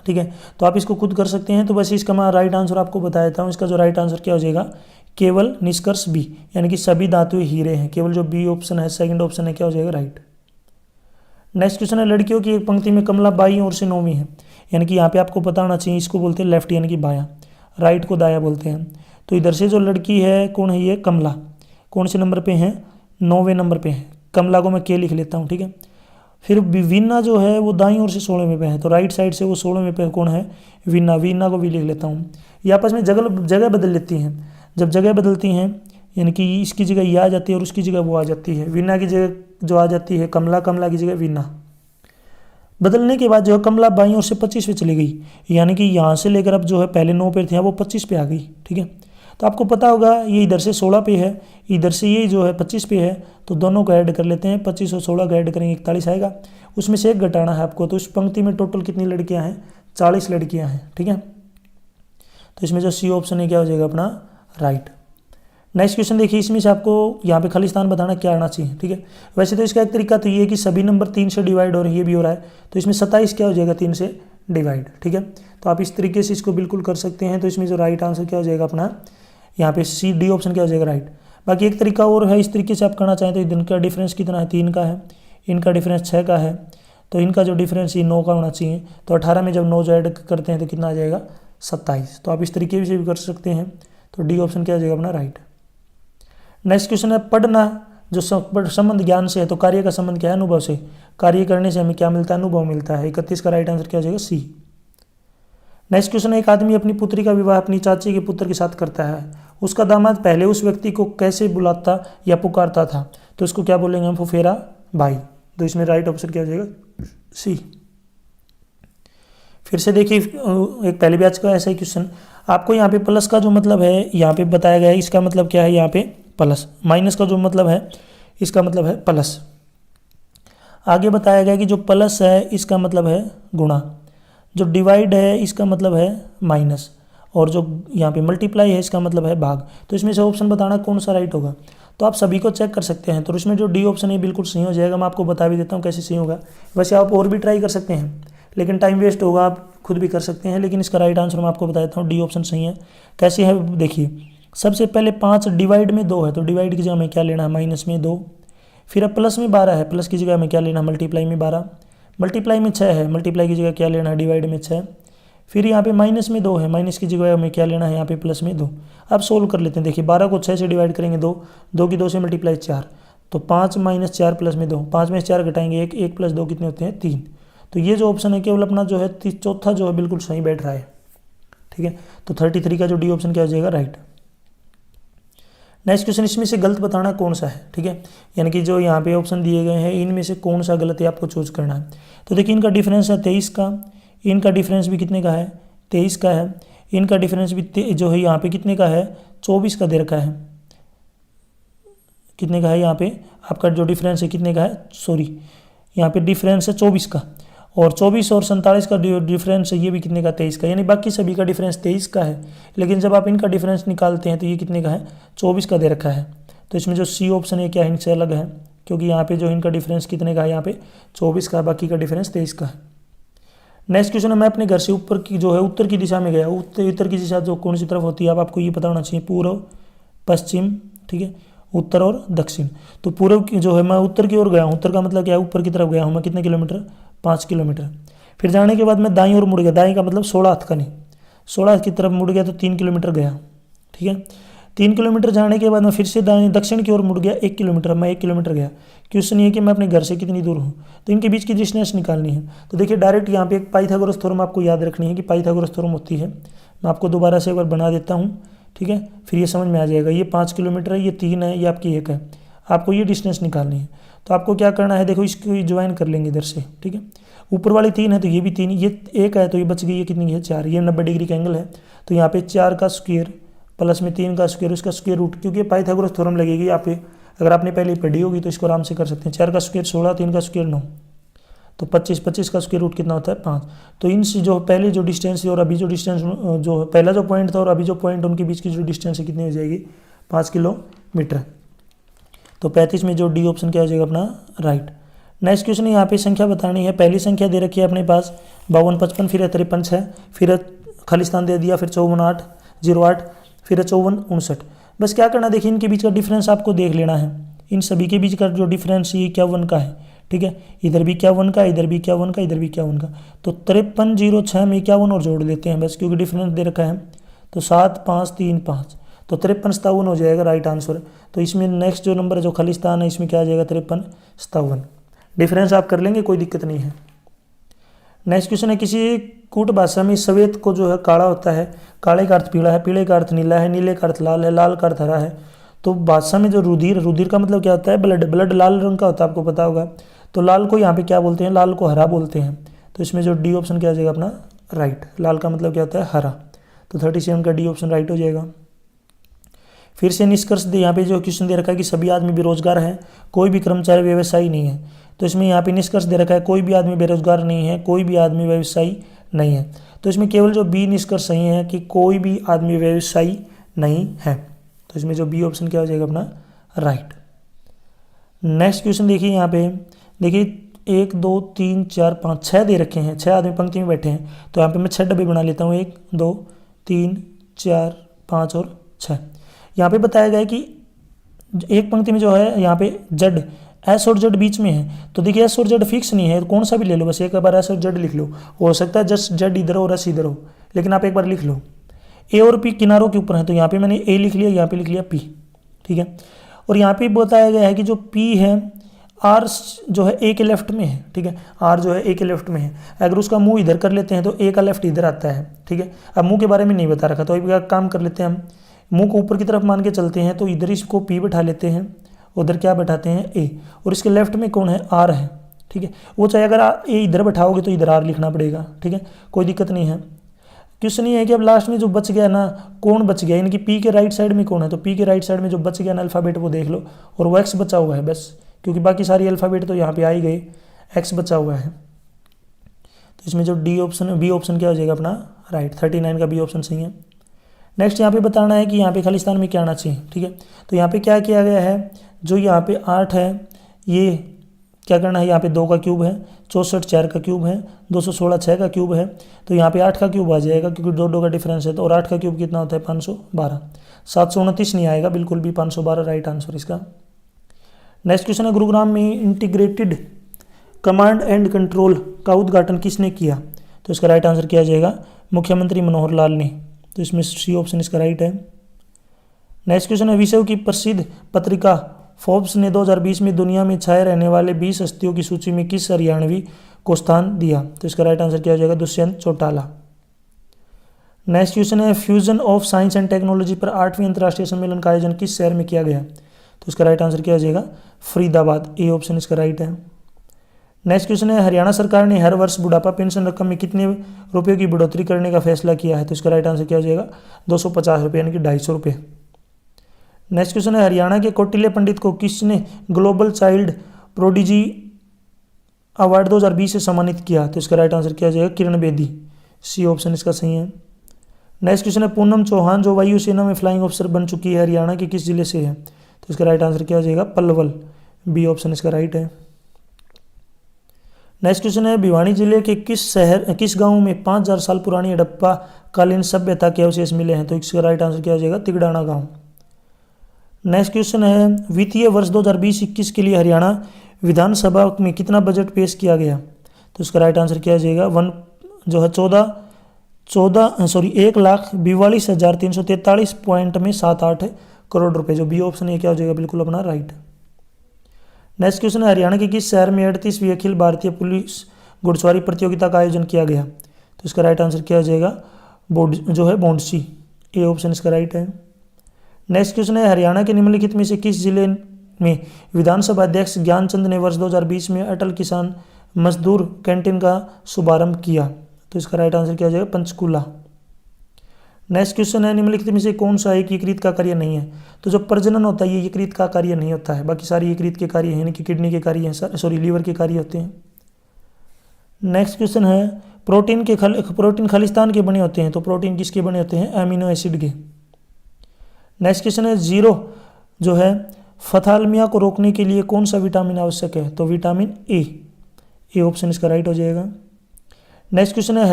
ठीक है। तो आप इसको खुद कर सकते हैं। तो बस इसका मैं राइट आंसर आपको बता देता हूँ। इसका जो राइट आंसर क्या हो जाएगा? केवल निष्कर्ष बी, यानी कि सभी धातुएं हीरे हैं। केवल जो बी ऑप्शन है, सेकंड ऑप्शन है, क्या हो जाएगा? राइट। नेक्स्ट क्वेश्चन है, लड़कियों की एक पंक्ति में कमला बाईं ओर से 9वीं है, यानी कि यहाँ पे आपको पता होना चाहिए, इसको बोलते हैं लेफ्ट, यानी कि बायां, राइट को दाया बोलते हैं। तो इधर से जो लड़की है कौन है? ये कमला। कौन से नंबर पे है? 9वें नंबर पे है। कमला को मैं के लिख लेता हूँ, ठीक है। फिर वीना जो है वो दाईं ओर से 16वें पे है, तो राइट साइड से वो 16वें पे कौन है, वीना। वीना को भी लिख लेता हूँ। ये आपस में जगह जगह बदल लेती हैं। जब जगह बदलती हैं यानी कि इसकी जगह ये आ जाती है और उसकी जगह वो आ जाती है। वीना की जगह जो आ जाती है कमला, कमला की जगह वीना। बदलने के बाद जो है कमला बाईं ओर से 25 पे चली गई, यानी कि यहाँ से लेकर अब जो है पहले 9 पे थे वो 25 पे आ गई। ठीक है, तो आपको पता होगा ये इधर से 16 पे है, इधर से ये जो है 25 पे है, तो दोनों को ऐड कर लेते हैं। 25 और 16 का ऐड करेंगे 41 आएगा। उसमें से एक घटाना है आपको, तो इस पंक्ति में टोटल कितनी लड़कियां हैं, 40 लड़कियां हैं। ठीक है, तो इसमें जो सी ऑप्शन है क्या हो जाएगा अपना राइट। नेक्स्ट क्वेश्चन देखिए, इसमें से आपको यहाँ पे खाली स्थान बताना क्या आना चाहिए। ठीक है, वैसे तो इसका एक तरीका तो ये है कि सभी नंबर 3 से डिवाइड हो रहे हैं, ये भी हो रहा है, तो इसमें 27 क्या हो जाएगा 3 से डिवाइड। ठीक है, तो आप इस तरीके से इसको बिल्कुल कर सकते हैं। तो इसमें जो राइट आंसर क्या हो जाएगा अपना, यहाँ पे सी डी ऑप्शन क्या हो जाएगा राइट। बाकी एक तरीका और है, इस तरीके से आप करना चाहें तो इनका डिफरेंस कितना है, 3 का है, इनका डिफरेंस 6 का है, तो इनका जो डिफरेंस ये 9 का होना चाहिए। तो 18 में जब 9 जो ऐड करते हैं तो कितना आ जाएगा 27। तो आप इस तरीके से भी कर सकते हैं। तो डी ऑप्शन क्या हो जाएगा अपना राइट। नेक्स्ट क्वेश्चन है पढ़ना, जो संबंध ज्ञान से है, तो कार्य का संबंध क्या है, अनुभव से। कार्य करने से हमें क्या मिलता है, अनुभव मिलता है। 31 का राइट आंसर क्या हो जाएगा सी। नेक्स्ट क्वेश्चन है, एक आदमी अपनी पुत्री का विवाह अपनी चाची के पुत्र के साथ करता है। उसका दामाद पहले उस व्यक्ति को कैसे बुलाता या पुकारता था, तो इसको क्या बोलेंगे हम, फुफेरा भाई। तो इसमें राइट ऑप्शन क्या हो जाएगा सी। फिर से देखिए, एक पहले बैच का ऐसा ही क्वेश्चन, आपको यहाँ पे प्लस का जो मतलब है यहाँ पे बताया गया है, इसका मतलब क्या है यहाँ पे प्लस। माइनस का जो मतलब है इसका मतलब है प्लस। आगे बताया गया कि जो प्लस है इसका मतलब है गुणा, जो डिवाइड है इसका मतलब है माइनस, और जो यहाँ पे मल्टीप्लाई है इसका मतलब है भाग। तो इसमें से ऑप्शन बताना कौन सा राइट होगा। तो आप सभी को चेक कर सकते हैं। तो इसमें जो डी ऑप्शन है बिल्कुल सही हो जाएगा। मैं आपको बता भी देता हूँ कैसे सही होगा। वैसे आप और भी ट्राई कर सकते हैं, लेकिन टाइम वेस्ट होगा, आप खुद भी कर सकते हैं। लेकिन इसका राइट आंसर मैं आपको बता देता हूँ, डी ऑप्शन सही है। कैसे है देखिए, सबसे पहले 5 डिवाइड में 2 है, तो डिवाइड की जगह हमें क्या लेना है, माइनस में 2। फिर अब प्लस में 12 है, प्लस की जगह हमें क्या लेना है, मल्टीप्लाई में 12। मल्टीप्लाई में 6 है, मल्टीप्लाई की जगह क्या लेना है, डिवाइड में 6। फिर यहाँ पे माइनस में 2 है, माइनस की जगह हमें क्या लेना है, यहाँ पे प्लस में 2। अब सोल्व कर लेते हैं। देखिए 12 को 6 से डिवाइड करेंगे 2, 2 की 2 से मल्टीप्लाई 4, तो 5 - 4 प्लस में 2, 5 में 4 घटाएंगे 1, 1 + 2 कितने होते हैं 3। तो ये जो ऑप्शन है केवल अपना जो है चौथा जो है बिल्कुल सही बैठ रहा है। ठीक है, तो 33 का जो डी ऑप्शन क्या हो जाएगा राइट। नेक्स्ट क्वेश्चन, इसमें से गलत बताना कौन सा है। ठीक है, यानी कि जो यहाँ पे ऑप्शन दिए गए हैं इनमें से कौन सा गलत है आपको चूज करना है। तो देखिए इनका डिफरेंस है 23 का, इनका डिफरेंस भी कितने का है 23 का है, इनका डिफरेंस भी जो है यहाँ पे कितने का है 24 का दे रखा है। कितने का है यहाँ पे आपका जो डिफरेंस है कितने का है, सॉरी यहाँ पे डिफरेंस है 24 का, और 24 और 47 का डिफरेंस है ये भी कितने का 23 का, यानी बाकी सभी का डिफरेंस 23 का है। लेकिन जब आप इनका डिफरेंस निकालते हैं तो ये कितने का है 24 का दे रखा है। तो इसमें जो सी ऑप्शन है क्या है इनसे अलग है, क्योंकि यहाँ पे जो इनका डिफरेंस कितने का है यहाँ पे 24 का, बाकी का डिफरेंस 23 का है। नेक्स्ट क्वेश्चन है, मैं अपने घर से ऊपर की जो है उत्तर की दिशा में गया। उत्तर की दिशा जो कौन सी तरफ होती है अब आपको ये पता होना चाहिए, पूर्व पश्चिम, ठीक है, उत्तर और दक्षिण। तो पूर्व की जो है मैं उत्तर की ओर गया हूँ, उत्तर का मतलब क्या है ऊपर की तरफ गया हूँ मैं, कितने किलोमीटर 5 किलोमीटर। फिर जाने के बाद मैं दाईं ओर मुड़ गया, दाईं का मतलब 16 हाथ का नहीं, 16 हाथ की तरफ मुड़ गया तो 3 किलोमीटर गया। ठीक है, 3 किलोमीटर जाने के बाद मैं फिर से दाएं दक्षिण की ओर मुड़ गया 1 किलोमीटर, मैं 1 किलोमीटर गया। क्वेश्चन ये कि मैं अपने घर से कितनी दूर हूँ, तो इनके बीच की डिस्टेंस निकालनी है। तो देखिए डायरेक्ट यहाँ पे एक पाइथागोरस थ्योरम आपको याद रखनी है कि पाइथागोरस थ्योरम होती है। मैं आपको दोबारा से एक बार बना देता हूँ, ठीक है, फिर ये समझ में आ जाएगा। ये 5 किलोमीटर है, ये 3 है, ये आपकी 1 है, आपको ये डिस्टेंस निकालनी है। तो आपको क्या करना है, देखो इसको ज्वाइन कर लेंगे इधर से, ठीक है, ऊपर वाली 3 है तो ये भी 3, ये 1 है तो ये बच गई, ये कितनी है 4, ये 90 डिग्री का एंगल है। तो यहाँ पे 4 का स्क्वायर प्लस में 3 का स्क्वायर, उसका स्क्वायर रूट, क्योंकि पाइथागोरस थ्योरम लगेगी यहाँ पे, अगर आपने पहले पढ़ी होगी तो इसको आराम से कर सकते हैं। 4 का स्क्वायर 16, 3 का स्क्वायर 9, तो 25, 25 का स्क्वायर रूट कितना होता है 5। तो इनसे जो पहले जो डिस्टेंस है और अभी जो डिस्टेंस, जो पहला जो पॉइंट था और अभी जो पॉइंट उनके बीच की जो डिस्टेंस है कितनी हो जाएगी 5 किलोमीटर। तो 35 में जो डी ऑप्शन क्या हो जाएगा अपना राइट। नेक्स्ट क्वेश्चन, यहाँ पे संख्या बतानी है। पहली संख्या दे रखी है अपने पास 52, 55, फिर 53, 6, फिर खाली स्थान दे दिया, फिर 54, 8, 08, फिर 54, 59। बस क्या करना, देखिए इनके बीच का डिफरेंस आपको देख लेना है। इन सभी के बीच का जो डिफरेंस ये 51 का है, ठीक है, इधर भी 51 का, इधर भी 51 का, इधर भी 51 का। तो 53, 06 में 51 और जोड़ लेते हैं बस, क्योंकि डिफरेंस दे रखा है। तो 7, 5, 3, 5, तो 53, 57 हो जाएगा राइट आंसर। तो इसमें नेक्स्ट जो नंबर है जो खाली स्थान है इसमें क्या आ जाएगा 53, 57। डिफरेंस आप कर लेंगे, कोई दिक्कत नहीं है। नेक्स्ट क्वेश्चन है, किसी कूट भाषा में श्वेत को जो है काला होता है, काले का अर्थ पीला है, पीले का अर्थ नीला है, नीले का अर्थ लाल है, लाल का अर्थ हरा है। तो भाषा में जो रुधिर, रुधिर का मतलब क्या होता है, ब्लड, ब्लड लाल रंग का होता है, आपको पता होगा। तो लाल को यहाँ पे क्या बोलते हैं, लाल को हरा बोलते हैं। तो इसमें जो डी ऑप्शन क्या हो जाएगा अपना राइट। लाल का मतलब क्या होता है, हरा। तो 37 का डी ऑप्शन राइट हो जाएगा। फिर से निष्कर्ष दे, यहाँ पे जो क्वेश्चन दे रखा है कि सभी आदमी बेरोजगार हैं, कोई भी कर्मचारी व्यवसायी नहीं है। तो इसमें यहाँ पे निष्कर्ष दे रखा है कोई भी आदमी बेरोजगार नहीं है, कोई भी आदमी व्यवसायी नहीं है। तो इसमें केवल जो बी निष्कर्ष सही है कि कोई भी आदमी व्यवसायी नहीं है। तो इसमें जो बी ऑप्शन क्या हो जाएगा अपना राइट। नेक्स्ट क्वेश्चन देखिए, यहाँ पे देखिए 1 2 3 4 5 6 दे रखे हैं, 6 आदमी पंक्ति में बैठे हैं। तो यहाँ पे मैं 6 डब्बे बना लेता हूँ, 1 2 3 4 5 और 6। यहाँ पे बताया गया है कि एक पंक्ति में जो है यहाँ पे जेड, एस और जेड बीच में है। तो देखिए एस और जेड फिक्स नहीं है, कौन सा भी ले लो, बस एक बार एस और जेड लिख लो। हो सकता है जस्ट जेड इधर हो और एस इधर हो, लेकिन आप एक बार लिख लो। ए और पी किनारों के ऊपर है, तो यहाँ पे मैंने ए लिख लिया, यहाँ पे लिख लिया पी, ठीक है। और यहाँ पे बताया गया है कि जो पी है, आर जो है ए के लेफ्ट में है, ठीक है। आर जो है ए के लेफ्ट में है। अगर उसका मुंह इधर कर लेते हैं तो ए का लेफ्ट इधर आता है, ठीक है। अब मुंह के बारे में नहीं बता रखा, तो एक काम कर लेते हैं हम, मुंह को ऊपर की तरफ मान के चलते हैं। तो इधर इसको पी बैठा लेते हैं, उधर क्या बैठाते हैं ए, और इसके लेफ्ट में कौन है, आर है, ठीक है। वो चाहे अगर ए इधर बैठाओगे तो इधर आर लिखना पड़ेगा, ठीक है, कोई दिक्कत नहीं है। क्वेश्चन ये है कि अब लास्ट में जो बच गया ना, कौन बच गया, यानी कि पी के राइट साइड में कौन है। तो पी के राइट साइड में जो बच गया ना अल्फ़ाबेट, वो देख लो, और वो एक्स बचा हुआ है बस, क्योंकि बाकी सारी अल्फ़ाबेट तो यहाँ पे आ ही गए, एक्स बचा हुआ है। तो इसमें जो डी ऑप्शन, बी ऑप्शन क्या हो जाएगा अपना राइट। 39 का बी ऑप्शन सही है। नेक्स्ट यहाँ पे बताना है कि यहाँ पे खालिस्तान में क्या आना चाहिए, ठीक है। तो यहाँ पे क्या किया गया है, जो यहाँ पे 8 है, ये क्या करना है, यहाँ पे 2 का क्यूब है, 64 4 का क्यूब है, 216 6 का क्यूब है। तो यहाँ पे 8 का क्यूब आ जाएगा, क्योंकि 2 का डिफरेंस है। तो और 8 का क्यूब कितना होता है, 512। 729 नहीं आएगा, बिल्कुल भी 512 राइट आंसर इसका। नेक्स्ट क्वेश्चन है, गुरुग्राम में इंटीग्रेटेड कमांड एंड कंट्रोल का उद्घाटन किसने किया। तो इसका राइट आंसर क्या आ जाएगा, मुख्यमंत्री मनोहर लाल ने। तो इसमें सी ऑप्शन इसका राइट है। नेक्स्ट क्वेश्चन है, विश्व की प्रसिद्ध पत्रिका फोर्ब्स ने 2020 में दुनिया में छाए रहने वाले 20 हस्तियों की सूची में किस हरियाणवी को स्थान दिया। तो इसका राइट आंसर क्या हो जाएगा, दुष्यंत चौटाला। नेक्स्ट क्वेश्चन है, fusion of science and technology पर 8वीं अंतर्राष्ट्रीय सम्मेलन का आयोजन किस शहर में किया गया। तो इसका राइट आंसर क्या हो जाएगा, फरीदाबाद। ए ऑप्शन इसका राइट है। नेक्स्ट क्वेश्चन है, हरियाणा सरकार ने हर वर्ष बुढ़ापा पेंशन रकम में कितने रुपये की बढ़ोतरी करने का फैसला किया है। तो इसका राइट आंसर क्या हो जाएगा, 250 रुपये, यानी कि 250 रुपये। नेक्स्ट क्वेश्चन है, हरियाणा के कौटिल्य पंडित को किसने ग्लोबल चाइल्ड प्रोडिजी अवार्ड 2020 से सम्मानित किया। तो इसका राइट आंसर क्या हो जाएगा, किरण बेदी। सी ऑप्शन इसका सही है। नेक्स्ट क्वेश्चन है, पूनम चौहान जो वायुसेना में फ्लाइंग ऑफिसर बन चुकी है, हरियाणा के किस जिले से है। तो इसका राइट आंसर क्या हो जाएगा, पलवल। बी ऑप्शन इसका राइट है। नेक्स्ट क्वेश्चन है, भिवानी जिले के किस गांव में 5000 साल पुरानी हड़प्पा कालीन सभ्यता के अवशेष मिले हैं। तो इसका राइट आंसर क्या हो जाएगा, तिगड़ाना गांव। नेक्स्ट क्वेश्चन है, वित्तीय वर्ष 2020-21 के लिए हरियाणा विधानसभा में कितना बजट पेश किया गया। तो इसका राइट आंसर क्या हो जाएगा, 1,42,343 पॉइंट में 78 करोड़ रुपए। जो बी ऑप्शन है क्या हो जाएगा, बिल्कुल अपना राइट। नेक्स्ट क्वेश्चन है, हरियाणा के किस शहर में 38वीं अखिल भारतीय पुलिस घुड़सवारी प्रतियोगिता का आयोजन किया गया। तो इसका राइट आंसर क्या हो जाएगा, बोंडसी। ए ऑप्शन इसका राइट है। नेक्स्ट क्वेश्चन है, हरियाणा के निम्नलिखित में से किस जिले में विधानसभा अध्यक्ष ज्ञानचंद ने वर्ष 2020 में अटल किसान मजदूर कैंटीन का शुभारंभ किया। तो इसका राइट आंसर क्या हो जाएगा, पंचकूला। नेक्स्ट क्वेश्चन है, निम्नलिखित में से कौन सा एक यकृत का कार्य नहीं है। तो जो प्रजनन होता है ये यकृत का कार्य नहीं होता है, बाकी सारी यकृत के कार्य हैं, यानी कि किडनी के कार्य हैं, लीवर के कार्य होते हैं। नेक्स्ट क्वेश्चन है, प्रोटीन खालिस्तान के बने होते हैं। तो प्रोटीन किसके बने होते हैं, एमिनो एसिड के। नेक्स्ट क्वेश्चन है, जीरो जो है फथालमिया को रोकने के लिए कौन सा विटामिन आवश्यक है। तो विटामिन ए ऑप्शन इसका राइट हो जाएगा। नेक्स्ट क्वेश्चन है,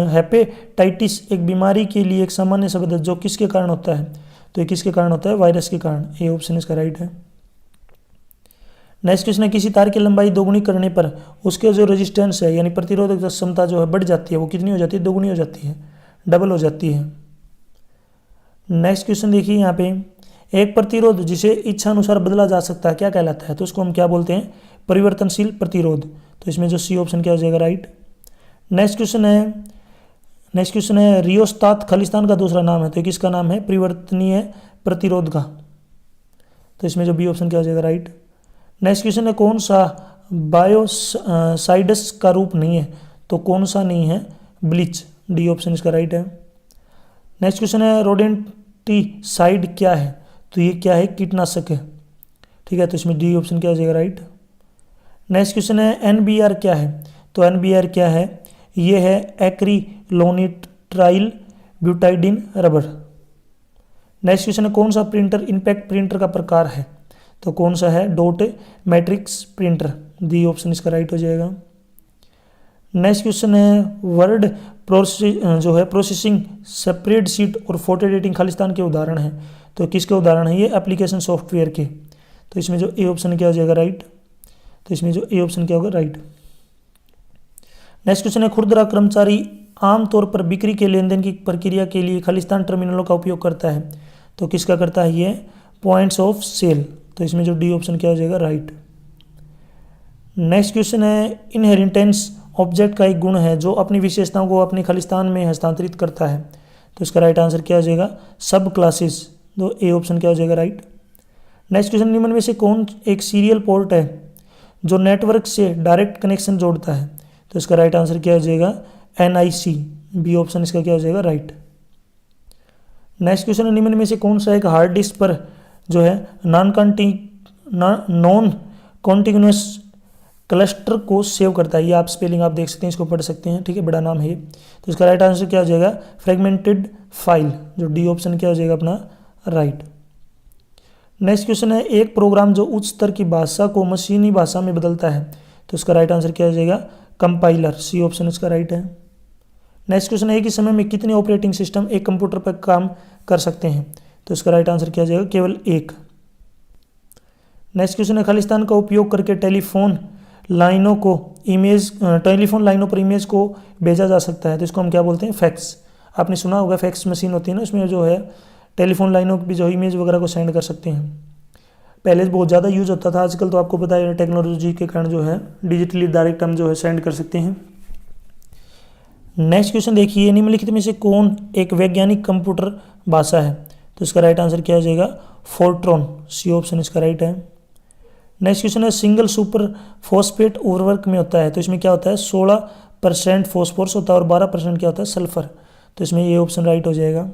हेपेटाइटिस एक बीमारी के लिए एक सामान्य शब्द है जो किसके कारण होता है। तो ये किसके कारण होता है, वायरस के कारण। ए ऑप्शन इसका राइट है। नेक्स्ट क्वेश्चन है, किसी तार की लंबाई दोगुनी करने पर उसके जो रेजिस्टेंस है यानी प्रतिरोधक क्षमता जो है बढ़ जाती है, वो कितनी हो जाती है, दोगुनी हो जाती है, डबल हो जाती है। नेक्स्ट क्वेश्चन देखिए, यहाँ पे एक प्रतिरोध जिसे इच्छा अनुसार बदला जा सकता है क्या कहलाता है। तो उसको हम क्या बोलते हैं, परिवर्तनशील प्रतिरोध, तो इसमें जो सी ऑप्शन क्या हो जाएगा राइट। नेक्स्ट क्वेश्चन है रियोस्तात खालिस्तान का दूसरा नाम है, तो किसका नाम है, परिवर्तनीय प्रतिरोध का, तो इसमें जो बी ऑप्शन क्या हो जाएगा राइट। नेक्स्ट क्वेश्चन है कौन सा बायोसाइडस का रूप नहीं है, तो कौन सा नहीं है, ब्लीच, डी ऑप्शन इसका राइट है। नेक्स्ट क्वेश्चन है रोडेंटिसाइड क्या है, तो ये क्या है, कीटनाशक है, ठीक है, तो इसमें डी ऑप्शन क्या हो जाएगा राइट। नेक्स्ट क्वेश्चन है एनबीआर क्या है, तो एनबीआर क्या है, ये है एक्रिलोनिट्राइल ब्यूटाइडिन रबर। नेक्स्ट क्वेश्चन है कौन सा प्रिंटर इम्पैक्ट प्रिंटर का प्रकार है, तो कौन सा है, dot matrix printer, D option इसका राइट हो जाएगा। नेक्स्ट क्वेश्चन है वर्ड प्रोसेसिंग स्प्रेडशीट और फोटो एडिटिंग खालिस्तान के उदाहरण हैं, तो किसके उदाहरण है, ये एप्लीकेशन सॉफ्टवेयर के, तो इसमें जो ए ऑप्शन क्या हो जाएगा राइट, तो इसमें जो ए ऑप्शन क्या होगा राइट। नेक्स्ट क्वेश्चन है खुदरा कर्मचारी आमतौर पर बिक्री के लेन देन की प्रक्रिया के लिए खालिस्तान टर्मिनलों का उपयोग करता है, तो किसका करता है, ये पॉइंट्स ऑफ सेल, तो इसमें जो डी ऑप्शन क्या हो जाएगा राइट। नेक्स्ट क्वेश्चन है इनहेरिटेंस ऑब्जेक्ट का एक गुण है जो अपनी विशेषताओं को अपने खालिस्तान में हस्तांतरित करता है, तो इसका राइट आंसर क्या हो जाएगा, सब क्लासेस, तो ए ऑप्शन क्या हो जाएगा राइट। नेक्स्ट क्वेश्चन निम्न में से कौन एक सीरियल पोर्ट है जो नेटवर्क से डायरेक्ट कनेक्शन जोड़ता है, तो इसका राइट आंसर क्या हो जाएगा NIC, बी ऑप्शन इसका क्या हो जाएगा राइट। नेक्स्ट क्वेश्चन है निम्न में से कौन सा एक हार्ड डिस्क पर जो है नॉन कॉन्टिन्यूस क्लस्टर को सेव करता है, ये आप स्पेलिंग आप देख सकते हैं, इसको पढ़ सकते हैं, ठीक है, बड़ा नाम है ये, तो इसका राइट आंसर क्या हो जाएगा फ्रेगमेंटेड फाइल, जो डी ऑप्शन क्या हो जाएगा अपना राइट। नेक्स्ट क्वेश्चन है एक प्रोग्राम जो उच्च स्तर की भाषा को मशीनी भाषा में बदलता है, तो इसका राइट आंसर क्या हो जाएगा कंपाइलर, सी ऑप्शन इसका राइट है। नेक्स्ट क्वेश्चन है एक ही समय में कितने ऑपरेटिंग सिस्टम एक कंप्यूटर पर काम कर सकते हैं, तो इसका राइट आंसर क्या हो जाएगा केवल एक। नेक्स्ट क्वेश्चन है खालिस्तान का उपयोग करके टेलीफोन लाइनों पर इमेज को भेजा जा सकता है, तो इसको हम क्या बोलते हैं, फैक्स। आपने सुना होगा फैक्स मशीन होती है ना, उसमें जो है टेलीफोन लाइनों की जो इमेज वगैरह को सेंड कर सकते हैं। पहले बहुत ज़्यादा यूज होता था, आजकल तो आपको पता है टेक्नोलॉजी के कारण जो है डिजिटली डायरेक्ट हम जो है सेंड कर सकते हैं। नेक्स्ट क्वेश्चन देखिए निम्नलिखित में से कौन एक वैज्ञानिक कंप्यूटर भाषा है, तो इसका राइट आंसर क्या हो जाएगा फोर्ट्रॉन, सी ऑप्शन इसका राइट है। नेक्स्ट क्वेश्चन है सिंगल सुपर फॉस्फेट उर्वरक में होता है, तो इसमें क्या होता है 16% फॉस्फोरस होता है और 12% क्या होता है सल्फर, तो इसमें ये ऑप्शन राइट हो जाएगा।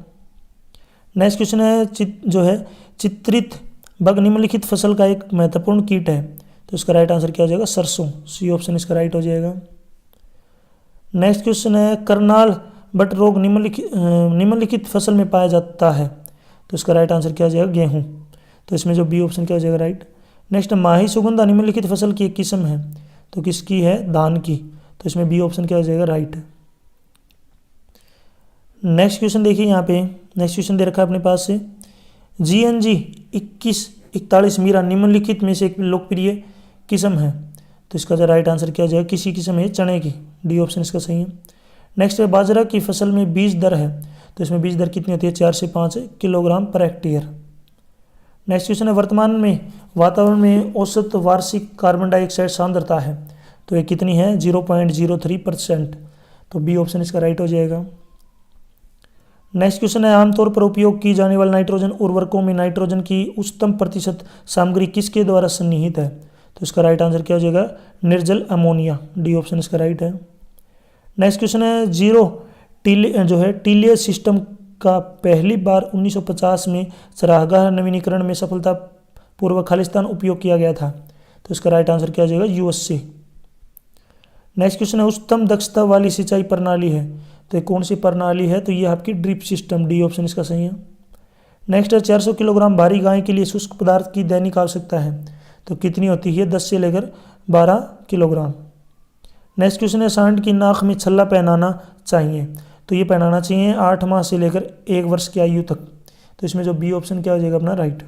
नेक्स्ट क्वेश्चन है चित्रित बग निम्नलिखित फसल का एक महत्वपूर्ण कीट है, तो इसका राइट आंसर क्या हो जाएगा सरसों, सी ऑप्शन इसका राइट हो जाएगा। नेक्स्ट क्वेश्चन है करनाल बट रोग निम्नलिखित फसल में पाया जाता है, तो इसका राइट आंसर क्या हो जाएगा गेहूँ, तो इसमें जो बी ऑप्शन क्या हो जाएगा राइट। नेक्स्ट माही सुगंधा निम्नलिखित फसल की एक किस्म है, तो किसकी है धान की, तो इसमें बी ऑप्शन क्या हो जाएगा राइट। नेक्स्ट क्वेश्चन देखिए यहाँ पे नेक्स्ट क्वेश्चन दे रखा है अपने पास से GNG 2141 मीरा निम्नलिखित में से एक लोकप्रिय किस्म है, तो इसका जो राइट आंसर क्या हो जाएगा किसी किस्म है चने की, डी ऑप्शन इसका सही है। नेक्स्ट है बाजरा की फसल में बीज दर है, तो इसमें बीज दर कितनी होती है 4 से 5 kilogram per hectare. Next question है वर्तमान में वातावरण में औसत वार्षिक कार्बन डाइऑक्साइड सांद्रता है, तो ये कितनी है 0.03%, तो बी ऑप्शन इसका राइट हो जाएगा। नेक्स्ट क्वेश्चन है आमतौर पर उपयोग की जाने वाले नाइट्रोजन उर्वरकों में नाइट्रोजन की उच्चतम प्रतिशत सामग्री किसके द्वारा सन्निहित है, तो इसका राइट आंसर क्या हो जाएगा निर्जल अमोनिया, डी ऑप्शन इसका राइट है। नेक्स्ट क्वेश्चन है टीलिय सिस्टम का पहली बार 1950 में सराहगाह नवीनीकरण में सफलतापूर्वक खालिस्तान उपयोग किया गया था, तो इसका राइट आंसर क्या हो जाएगा USA। नेक्स्ट क्वेश्चन है उच्चतम दक्षता वाली सिंचाई प्रणाली है, तो ये कौन सी प्रणाली है, तो ये आपकी ड्रिप सिस्टम, डी ऑप्शन इसका सही है। नेक्स्ट है 400 किलोग्राम भारी गाय के लिए शुष्क पदार्थ की दैनिक आवश्यकता है, तो कितनी होती है 10 से लेकर 12 किलोग्राम। नेक्स्ट क्वेश्चन है सांड की नाक में छल्ला पहनाना चाहिए, तो ये पहनाना चाहिए 8 माह से लेकर 1 वर्ष की आयु तक, तो इसमें जो बी ऑप्शन क्या हो जाएगा अपना राइट।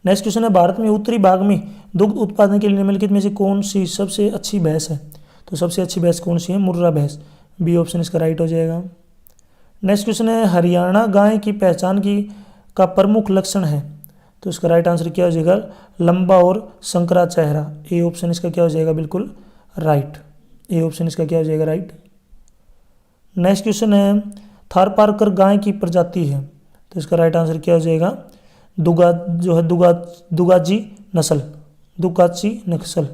नेक्स्ट क्वेश्चन है भारत में उत्तरी भाग में दुग्ध उत्पादन के लिए निम्नलिखित में से कौन सी सबसे अच्छी भैंस है, तो सबसे अच्छी भैंस कौन सी है मुर्रा भैंस, बी ऑप्शन इसका राइट हो जाएगा। नेक्स्ट क्वेश्चन है हरियाणा गाय की पहचान का प्रमुख लक्षण है, तो इसका राइट आंसर क्या हो जाएगा, लंबा और संकरा चेहरा। ए ऑप्शन इसका क्या हो जाएगा, बिल्कुल राइट। ए ऑप्शन इसका क्या हो जाएगा, राइट। नेक्स्ट क्वेश्चन है, थारपारकर गाय की प्रजाति है, तो इसका राइट आंसर क्या हो जाएगा, दुगा जो है दुगाजी नस्ल, दुगाची नस्ल।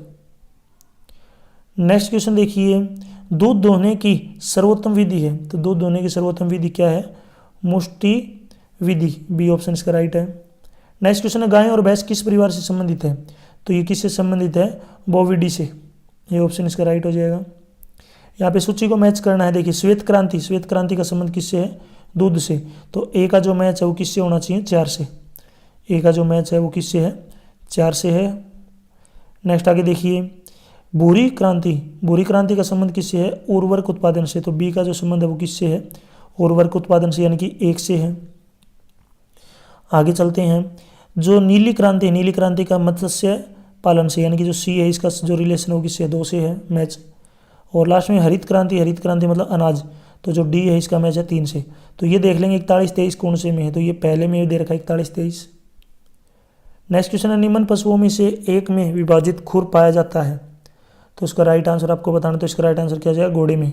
नेक्स्ट क्वेश्चन देखिए, दूध दोहने की सर्वोत्तम विधि है, तो दूध दोहने की सर्वोत्तम विधि क्या है, मुष्टि विधि। बी ऑप्शन इसका राइट है। नेक्स्ट क्वेश्चन है, गाय और भैंस किस परिवार से संबंधित है, तो ये किससे संबंधित है, बोविडी से। ये ऑप्शन इसका राइट हो जाएगा। यहाँ पे सूची को मैच करना है। देखिए श्वेत क्रांति का संबंध किससे है, दूध से। तो ए का जो मैच है वो किससे होना चाहिए, 4 से। ए का जो मैच है वो किससे है, 4 से है। नेक्स्ट आगे देखिए, भूरी क्रांति का संबंध किससे है, उर्वरक उत्पादन से। तो बी का जो संबंध है वो किससे है, उर्वरक उत्पादन से, यानी कि 1 से है। आगे चलते हैं, जो नीली क्रांति का मत्स्य पालन से, यानी कि जो सी है इसका जो रिलेशन है वो किससे, 2 से है मैच। और लास्ट में हरित क्रांति मतलब अनाज, तो जो डी है इसका मैच है 3 से। तो ये देख लेंगे 41-23 कौन से में है, तो ये पहले में दे रखा है 41-23। नेक्स्ट क्वेश्चन है, निम्न पशुओं में से एक में विभाजित खुर पाया जाता है, तो इसका राइट आंसर आपको बताना, तो इसका राइट आंसर क्या जाएगा, घोड़े में।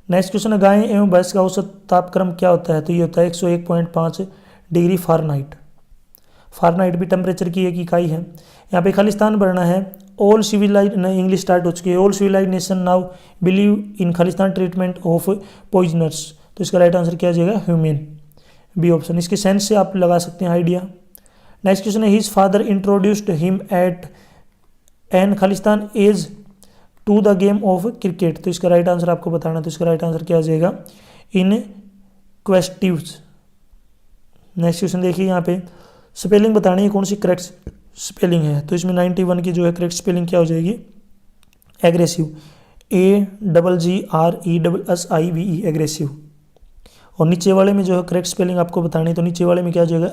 नेक्स्ट क्वेश्चन है, गाय एवं भैंस का औसत तापक्रम क्या होता है, तो ये होता है 101.5 डिग्री फारेनहाइट भी टेम्परेचर की एक इकाई है। यहाँ पे खालिस्तान भरना है, ऑल सिविलाइज इंग्लिश स्टार्ट हो चुकी है, all civilised nation now believe in खालिस्तान ट्रीटमेंट ऑफ पॉइजनर्स, तो इसका राइट आंसर क्या हो जाएगा, ह्यूमेन। बी ऑप्शन, इसके सेंस से आप लगा सकते हैं आइडिया। नेक्स्ट क्वेश्चन है, his father introduced him at an खालिस्तान age to the game of cricket, तो इसका राइट आंसर आपको बताना, तो इसका राइट आंसर क्या हो जाएगा, इन क्वेस्टिव्स। नेक्स्ट क्वेश्चन देखिए, यहाँ पे स्पेलिंग बतानी है, कौन सी करेक्ट स्पेलिंग है, तो इसमें 91 की जो है करेक्ट स्पेलिंग क्या हो जाएगी, एग्रेसिव, AGGRESSIVE, एग्रेसिव। और नीचे वाले में जो है करेक्ट स्पेलिंग आपको बतानी है, तो नीचे वाले में क्या हो जाएगा,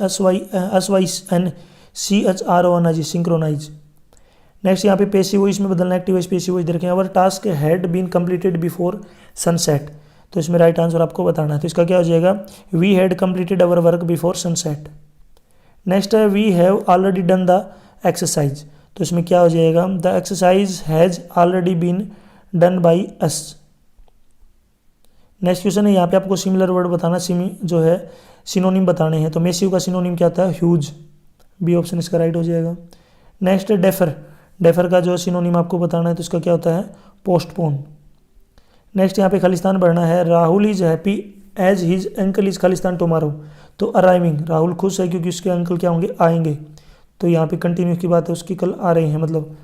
SYNCHRONIZ, सिंक्रोनाइज। नेक्स्ट यहाँ पे पेसिव वॉइस में बदलना, एक्टिव वॉइस पेसिव वॉइस दे रखे हैं। Our task had been completed before sunset, तो इसमें राइट आंसर आपको बताना है, तो इसका क्या हो जाएगा, we had completed our work before sunset. Next है, we have already done the exercise, तो इसमें क्या हो जाएगा, the exercise has already been done by us. Next question है, यहाँ पे आपको सिमिलर वर्ड बताना, जो है सिनोनिम बताने हैं, तो मेसिव का सिनोनिम क्या था, ह्यूज। बी ऑप्शन इसका राइट हो जाएगा। नेक्स्ट है, डेफर का जो सिनोनिम आपको बताना है, तो इसका क्या होता है, पोस्टपोन। नेक्स्ट यहाँ पे खालिस्तान भरना है, Rahul is happy as his uncle is खालिस्तान टुमारो, तो अराइविंग, राहुल खुश है क्योंकि उसके अंकल क्या होंगे, आएंगे। तो यहाँ पे कंटिन्यू की बात है, उसकी कल आ रहे हैं, मतलब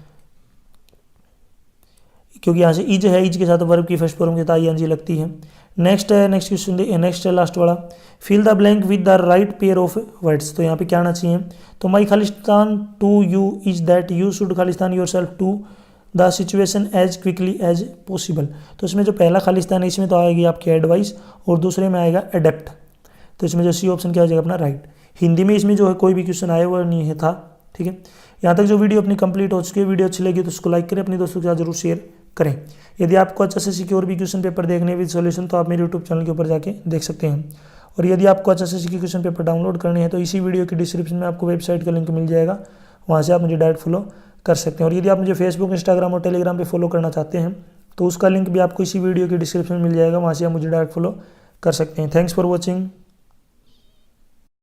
क्योंकि यहाँ से इज है, इज के साथ वर्ब की फर्स्ट फॉर्म के साथ ING लगती है। नेक्स्ट क्वेश्चन नेक्स्ट है लास्ट वाला, fill the blank with the right pair of words, तो यहाँ पे क्या आना चाहिए, तो माई खालिस्तान to you is that you should खालिस्तान yourself to the situation as quickly as possible, तो इसमें जो पहला खालिस्तान है इसमें तो आएगी आपकी एडवाइस, और दूसरे में आएगा अडेप्ट, तो इसमें जो सी ऑप्शन क्या हो जाएगा अपना राइट। हिंदी में इसमें जो है कोई भी क्वेश्चन आया हुआ नहीं है था, ठीक है। यहाँ तक जो वीडियो अपनी कंप्लीट हो चुकी है, वीडियो अच्छी लगी तो उसको लाइक करें, अपने दोस्तों के साथ जरूर शेयर करें। यदि आपको अच्छा से सीखे और भी क्वेश्चन पेपर देखने विद सॉल्यूशन, तो आप मेरे यूट्यूब चैनल के ऊपर जाके देख सकते हैं। और यदि आपको अच्छा से सीखे क्वेश्चन पेपर डाउनलोड करने हैं, तो इसी वीडियो की डिस्क्रिप्शन में आपको वेबसाइट का लिंक मिल जाएगा, वहाँ से आप मुझे डायरेक्ट फॉलो कर सकते हैं। और यदि आप मुझे फेसबुक, इंस्टाग्राम और टेलीग्राम पे फॉलो करना चाहते हैं, तो उसका लिंक भी आपको इसी वीडियो की डिस्क्रिप्शन में मिल जाएगा, वहाँ से आप मुझे डायरेक्ट फॉलो कर सकते हैं। Thanks for watching.